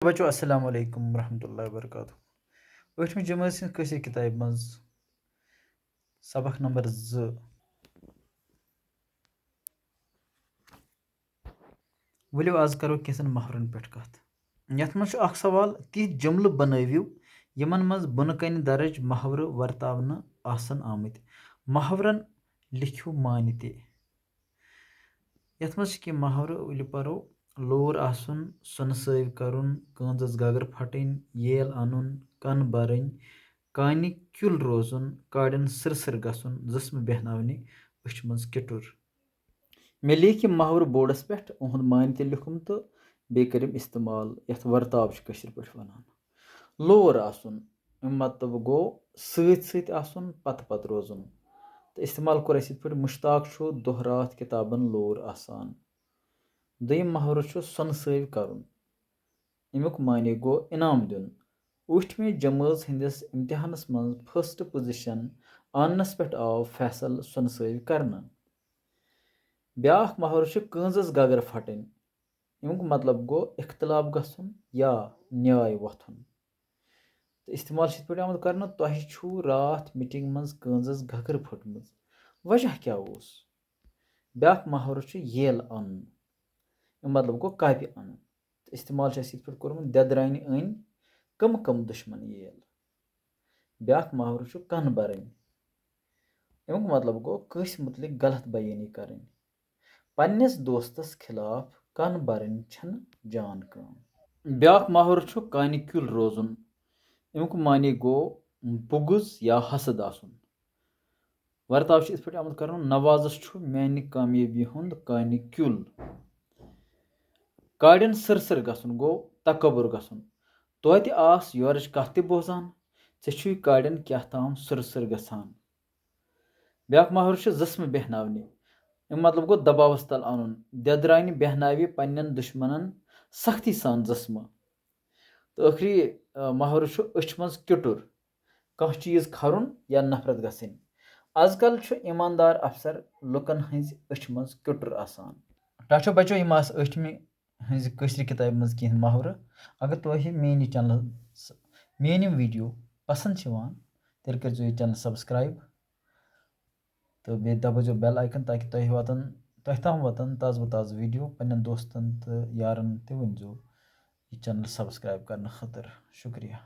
बच्चों अस्सलाम वालेकुम रहमतुल्लाहि व बरकातुहू 8वीं जमात सिंह कशीर किताब मज सबक नंबर 2 वलियो आज करो कैसन महरन पे कत यथ मज सवाल ती जुमल बनवियो यमन मज बुन कन दर्ज महवर वर्तावन आसन आमत महवरन लिखियो मानते यथ मज कि महवर वलि परो लोर आसन सुन सव करुन कंजस गगर फटन येल अनुन कन बरन कानि क्युल रोजुन काड़न सिर गसन जिस्म बेहनावने अछ मज किटुर मे लिख यह महवर बोर्डस पे उहद मानते लिखुम तो बे करिम इस्तेमाल यथ वर्ताव कशीर पे वनान लोर आसन मतलब गो सत आसन पत पत रोजुन तो इस्तेमाल कोर अस पे मुश्ताक दोह रात किताबन लोर आसान दोयम महवर सुन सव करुन अमुक माने गो इनाम दिन 8वीं जमात हंदिस इम्तिहानस मज फर्स्ट पोजिशन आनस पे आव फैसल सुन सव करना ब्याख महवर कंजस गगर फटन अमुक मतलब गो इख्तलाफ गसन या न्याय वथुन तो इस्तेमाल पे आमद कर तुह रात मीटिंग मज कंजस गगर फटमज वजह क्या ब्याख महवर येल अन मतलब गो कापि अन तो इस्तेमाल पे कोर्मुत ददरान अन कम कम दुश्मन येल ब्याख महवर कन बरन अमुक मतलब गो कस मुतलिक गलत बयानी करन पन्निस दोस्तस खिलाफ कन बरन छन जान काम ब्याख महवर कानि क्युल रोजुन अमुक माने गो बुगुज या हसद आसन वर्ताव इस पे आमद कर नवाजस म्यानि कामयाबी हुंद कानि क्युल काड़न सिर गसन गो तकबर गसन तोत आस योरच कथ बोजान ऐ काड़न क्या ताम सिर गसान ब्याख महवर जिस्म बेहनावने मतलब गो दबावस तल अन ददरान बेहनावि पन्न दुश्मनन सख्ती सान जिस्म तो आखिरी महवर अछ मज किटुर कह चीज खरुन या नफरत गसन आजकल ईमानदार अफसर लुकन हज अछ मज किटुर आसान टाठो बचो यम 8वीं हज कशीर किताब मज कह महवर अगर तुह मेन चैनल मेन वीडियो पसंद तेल कर यह चैनल सब्सक्राइब तो बे दबो बेल आइकन ताकि तुह तम वातन ताज़ वीडियो पन्न दोस्तन तो यारन ते वनजो यह चैनल सब्सक्राइब करने खतर शुक्रिया।